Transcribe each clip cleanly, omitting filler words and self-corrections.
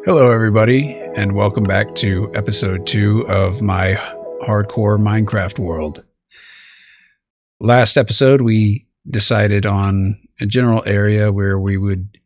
Hello, everybody, and welcome back to episode 2 of my hardcore Minecraft world. Last episode, we decided on a general area where we would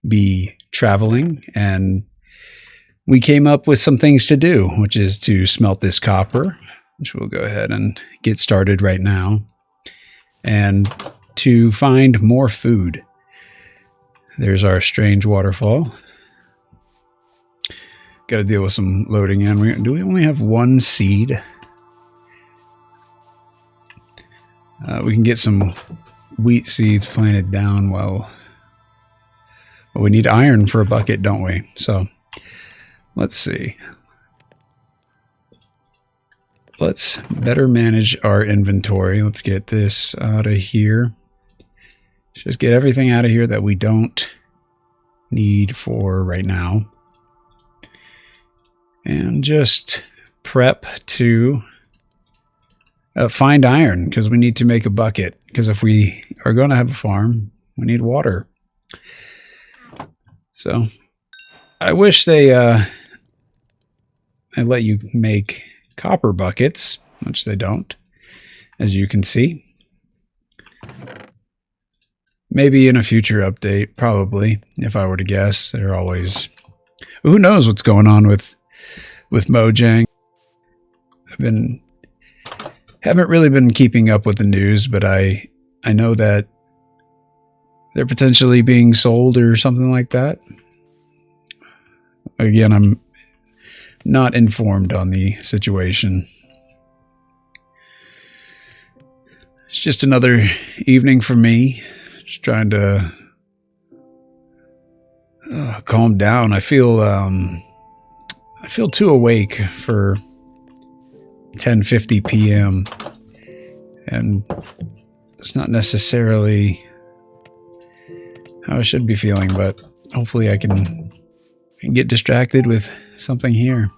be traveling, and we came up with some things to do, which is to smelt this copper, which we'll go ahead and get started right now, and to find more food. There's our strange waterfall. Got to deal with some loading in. Do we only have one seed? We can get some wheat seeds planted down. Well, we need iron for a bucket, don't we? So let's see. Let's better manage our inventory. Let's get this out of here. Let's just get everything out of here that we don't need for right now. And just prep to find iron, because we need to make a bucket. Because if we are going to have a farm, we need water. So I wish they let you make copper buckets, which they don't, as you can see. Maybe in a future update, probably, if I were to guess. They're always... Who knows what's going on with Mojang. Haven't really been keeping up with the news, but I know that they're potentially being sold or something like that. Again, I'm not informed on the situation. It's just another evening for me, just trying to calm down. I feel too awake for 10:50 p.m. and it's not necessarily how I should be feeling, but hopefully I can get distracted with something here.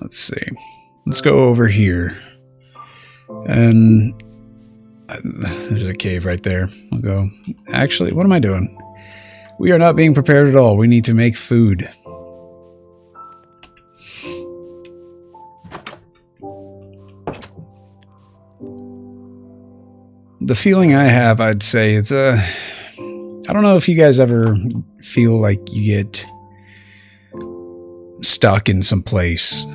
Let's see. Let's go over here. And there's a cave right there. I'll go. Actually, what am I doing? We are not being prepared at all. We need to make food. The feeling I have, I'd say, it's I don't know if you guys ever feel like you get stuck in some place.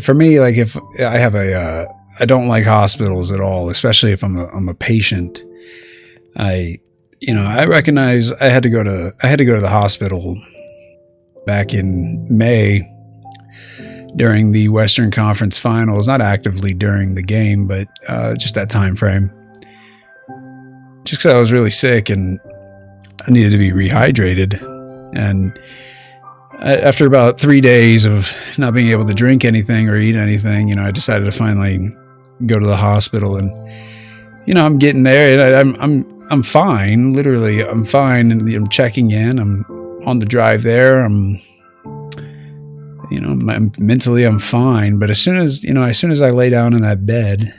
For me, like if I have I don't like hospitals at all, especially if I'm a patient. I recognize I had to go to the hospital back in May during the Western Conference Finals, not actively during the game, but just that time frame. Just because I was really sick and I needed to be rehydrated, and after about 3 days of not being able to drink anything or eat anything, I decided to finally go to the hospital, and I'm getting there, and I'm fine. Literally, I'm fine, and I'm checking in. I'm on the drive there. I'm mentally I'm fine, but as soon as I lay down in that bed,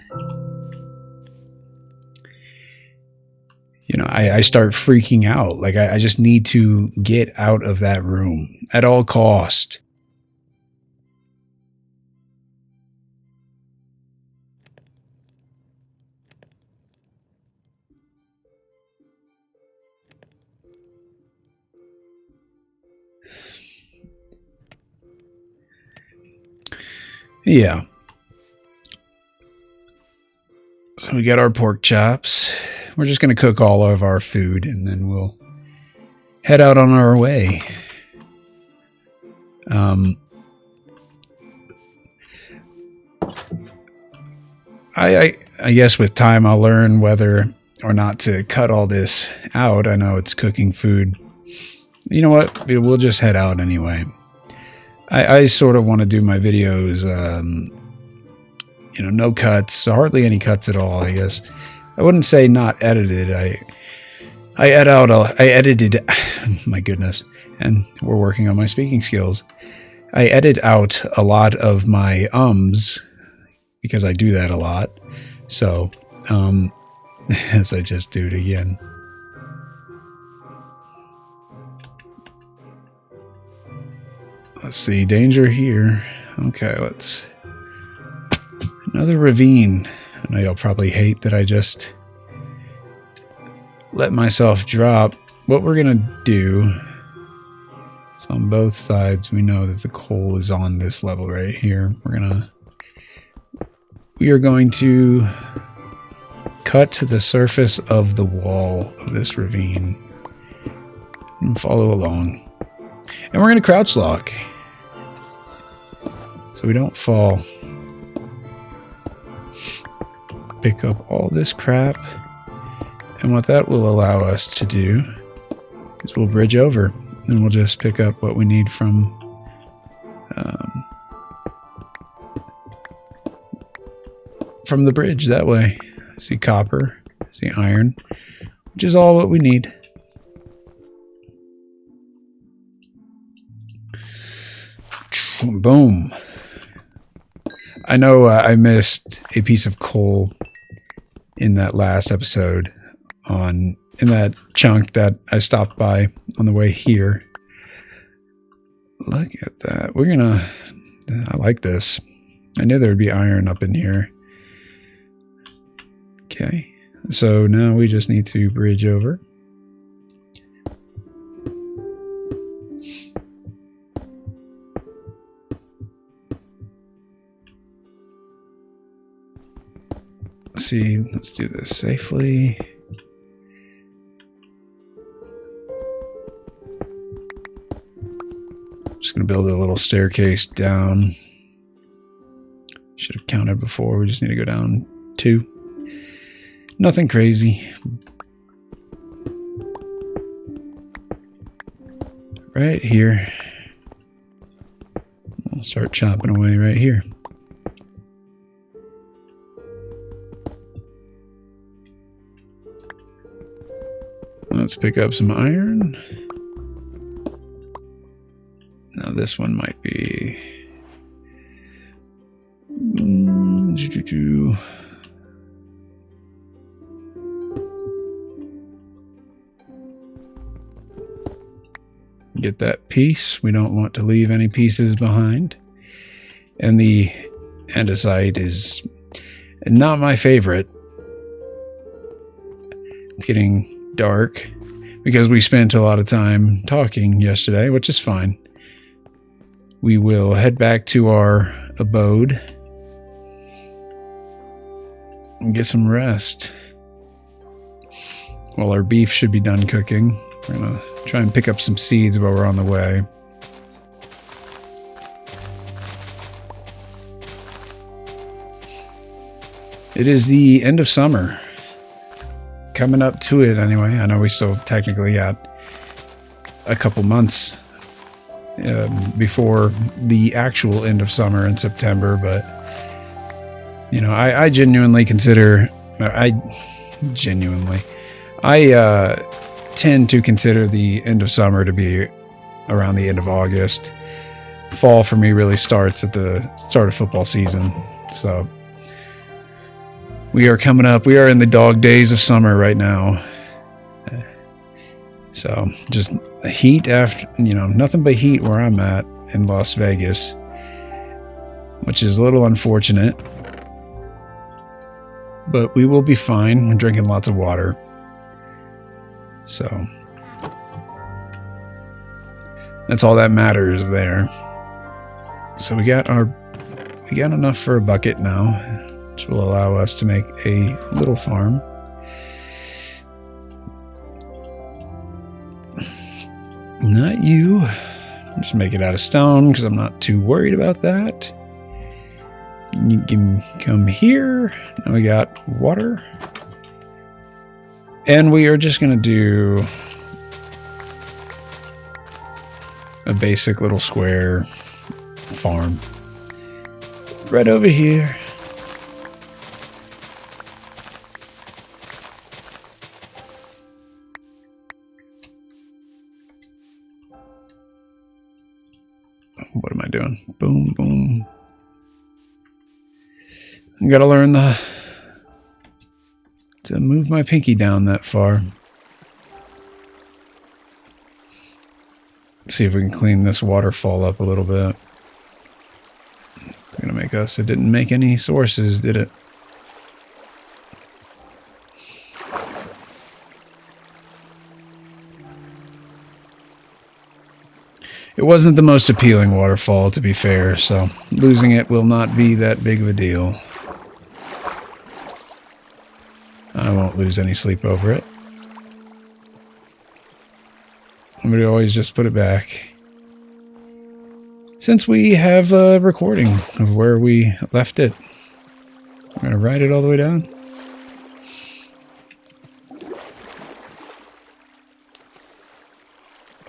I start freaking out. Like I just need to get out of that room at all cost. Yeah. So we got our pork chops. We're just going to cook all of our food, and then we'll head out on our way. I guess with time I'll learn whether or not to cut all this out. I know it's cooking food. You know what? We'll just head out anyway. I sort of want to do my videos, no cuts, hardly any cuts at all, I guess. I wouldn't say not edited. I edited, my goodness, and we're working on my speaking skills. I edit out a lot of my ums because I do that a lot. So, as I just do it again. Let's see, danger here. Okay, let's... Another ravine. I know you'll probably hate that I just let myself drop. What we're gonna do is on both sides, we know that the coal is on this level right here. We are going to cut to the surface of the wall of this ravine and follow along. And we're going to crouch lock so we don't fall. Pick up all this crap, and what that will allow us to do is we'll bridge over, and we'll just pick up what we need from the bridge that way. See copper, see iron, which is all what we need. Boom. I know I missed a piece of coal in that last episode in that chunk that I stopped by on the way here. Look at that. I like this. I knew there would be iron up in here. Okay. So now we just need to bridge over. See, let's do this safely. Just gonna build a little staircase down. Should have counted before. We just need to go down 2. Nothing crazy. Right here. I'll start chopping away right here. Let's pick up some iron. Now this one might be... Get that piece. We don't want to leave any pieces behind. And the andesite is not my favorite. It's getting dark because we spent a lot of time talking yesterday, which is fine. We will head back to our abode and get some rest. Well, our beef should be done cooking. We're gonna try and pick up some seeds while we're on the way. It is the end of summer. Coming up to it anyway. I know we still technically got a couple months before the actual end of summer in September, but you know, I genuinely consider, I tend to consider the end of summer to be around the end of August. Fall for me really starts at the start of football season. So we are coming up. We are in the dog days of summer right now. So just heat after, you know, nothing but heat where I'm at in Las Vegas, which is a little unfortunate, but we will be fine. We're drinking lots of water. So that's all that matters there. So we got enough for a bucket now, which will allow us to make a little farm. Not you. Just make it out of stone because I'm not too worried about that. You can come here. Now we got water. And we are just going to do a basic little square farm right over here. What am I doing? Boom, boom. I gotta learn the to move my pinky down that far. Let's see if we can clean this waterfall up a little bit. It's going to make us... It didn't make any sources, did it? It wasn't the most appealing waterfall, to be fair, so losing it will not be that big of a deal. I won't lose any sleep over it. I'm going to always just put it back. Since we have a recording of where we left it, I'm going to ride it all the way down.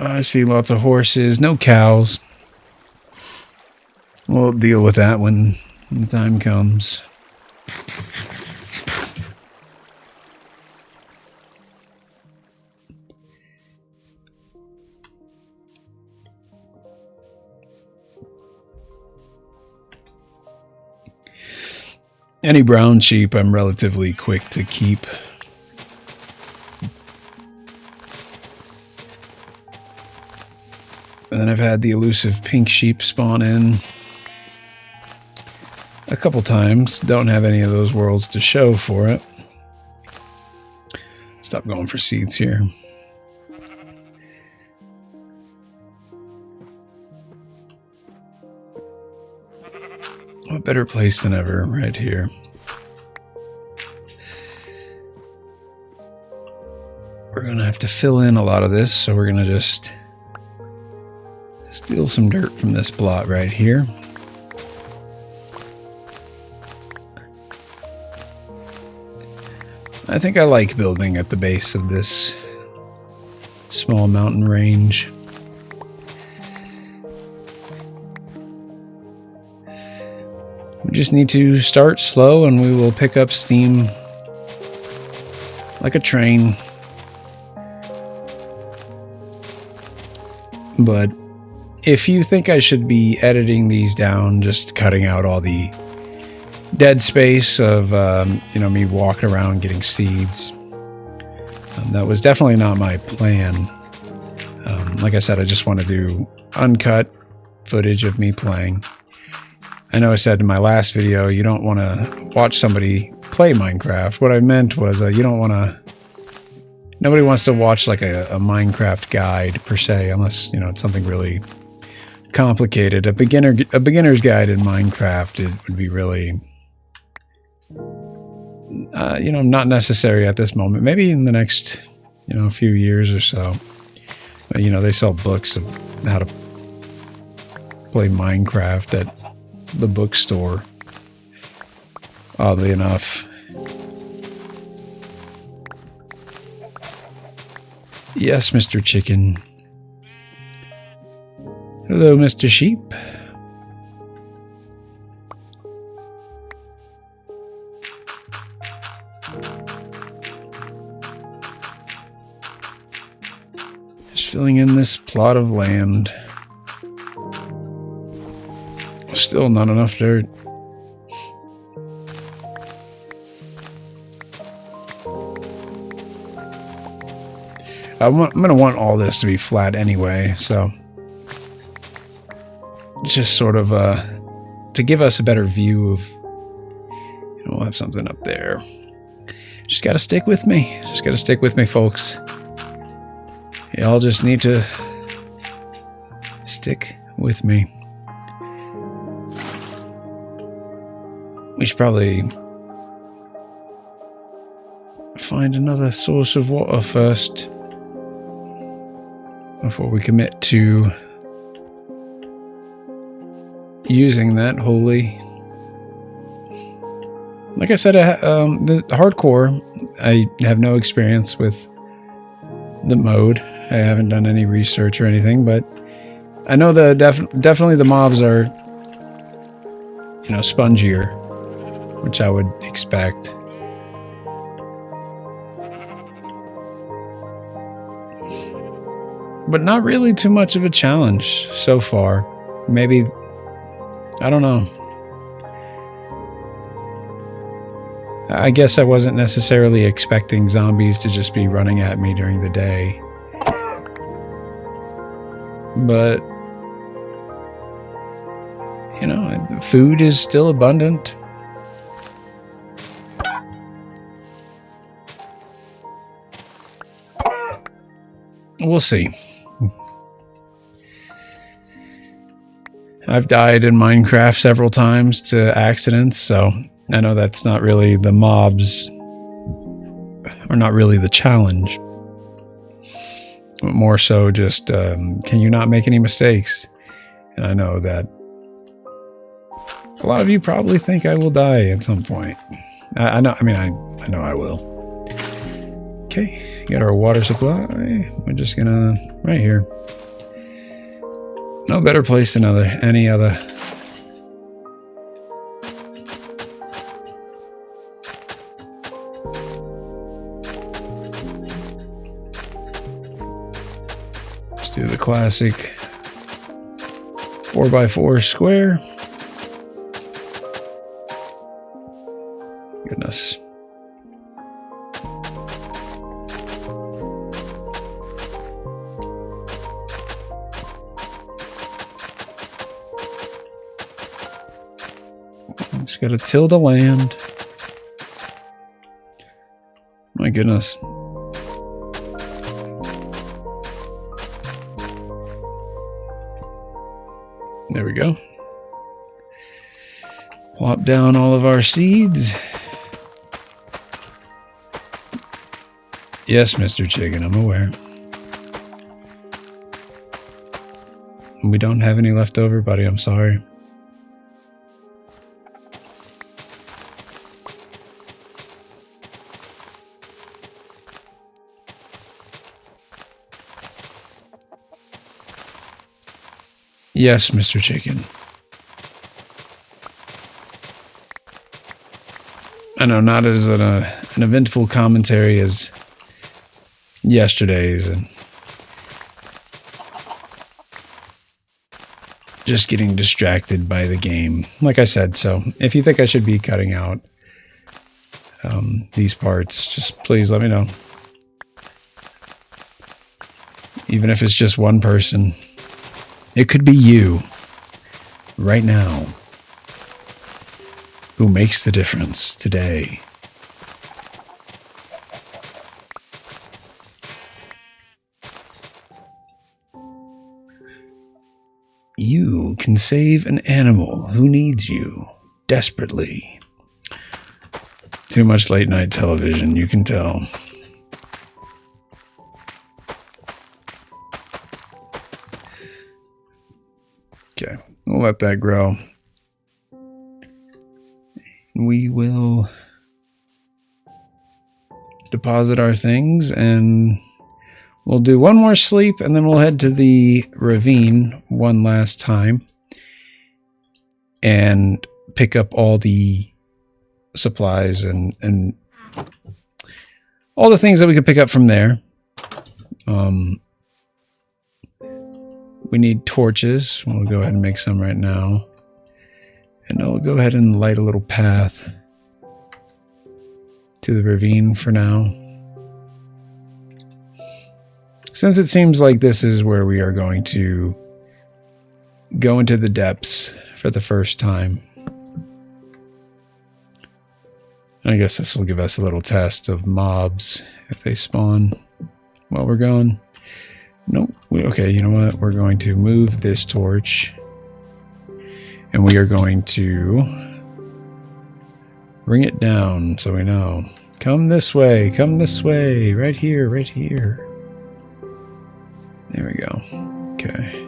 I see lots of horses, no cows. We'll deal with that when the time comes. Any brown sheep I'm relatively quick to keep. And then I've had the elusive pink sheep spawn in a couple times. Don't have any of those worlds to show for it. Stop going for seeds here. What better place than ever right here. We're going to have to fill in a lot of this, so we're going to just steal some dirt from this plot right here. I think I like building at the base of this small mountain range. We just need to start slow and we will pick up steam like a train. But if you think I should be editing these down, just cutting out all the dead space of, me walking around getting seeds, that was definitely not my plan. Like I said, I just want to do uncut footage of me playing. I know I said in my last video, you don't want to watch somebody play Minecraft. What I meant was you don't want to... Nobody wants to watch like a Minecraft guide per se, unless, it's something really complicated. A beginner's guide in Minecraft would be really, not necessary at this moment. Maybe in the next, few years or so. But, they sell books of how to play Minecraft at the bookstore, oddly enough. Yes, Mr. Chicken. Hello, Mr. Sheep. Just filling in this plot of land. Still not enough dirt. I'm going to want all this to be flat anyway, so just sort of to give us a better view of, we'll have something up there. Just got to stick with me. Just got to stick with me, folks. Y'all just need to stick with me. We should probably find another source of water first before we commit to using that wholly. Like I said, the hardcore, I have no experience with the mode. I haven't done any research or anything, but I know definitely the mobs are, spongier, which I would expect. But not really too much of a challenge so far. Maybe, I don't know. I guess I wasn't necessarily expecting zombies to just be running at me during the day. But, you know, food is still abundant. We'll see. I've died in Minecraft several times to accidents, so I know that's not really the mobs, or not really the challenge. But more so just, can you not make any mistakes? And I know that a lot of you probably think I will die at some point. I know I will. Okay, got our water supply. We're just gonna, right here. No better place than any other. Let's do the classic 4x4 square. Goodness. Just gotta till the land. My goodness. There we go. Plop down all of our seeds. Yes, Mr. Chicken, I'm aware. We don't have any left over, buddy. I'm sorry. Yes, Mr. Chicken. I know, not as an eventful commentary as yesterday's, and just getting distracted by the game, like I said. So if you think I should be cutting out these parts, just please let me know. Even if it's just one person, it could be you right now who makes the difference today. You can save an animal who needs you desperately. Too much late night television, you can tell. Okay, we'll let that grow. We will deposit our things, and we'll do one more sleep, and then we'll head to the ravine one last time and pick up all the supplies and all the things that we could pick up from there. We need torches. We'll go ahead and make some right now. And I'll go ahead and light a little path to the ravine for now. Since it seems like this is where we are going to go into the depths for the first time. I guess this will give us a little test of mobs if they spawn while we're going. Nope. Okay, you know what? We're going to move this torch. And we are going to bring it down so we know. Come this way, right here, right here. There we go. Okay.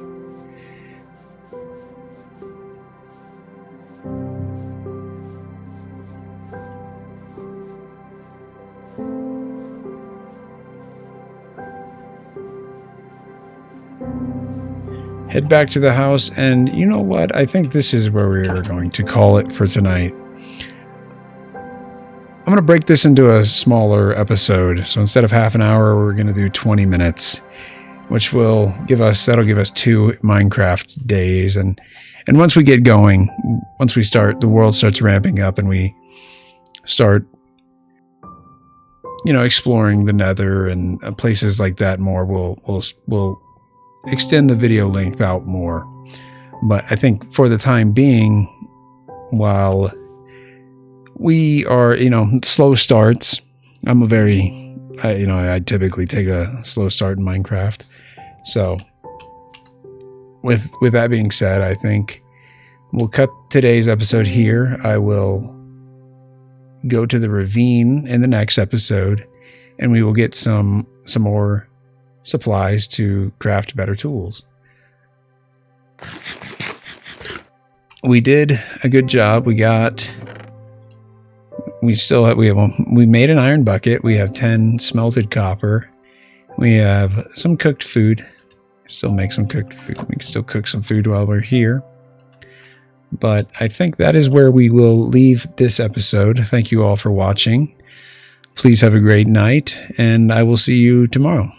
Head back to the house, and you know what? I think this is where we are going to call it for tonight. I'm going to break this into a smaller episode. So instead of half an hour, we're going to do 20 minutes, which will give us 2 Minecraft days. And once we get going, once we start, the world starts ramping up and we start exploring the Nether and places like that more, we'll extend the video length out more. But I think for the time being, while we are, slow starts, I typically take a slow start in Minecraft. So with that being said, I think we'll cut today's episode here. I will go to the ravine in the next episode, and we will get some more supplies to craft better tools. We did a good job. We made an iron bucket. We have 10 smelted copper. We have some cooked food. Still make some cooked food. We can still cook some food while we're here. But I think that is where we will leave this episode. Thank you all for watching. Please have a great night, and I will see you tomorrow.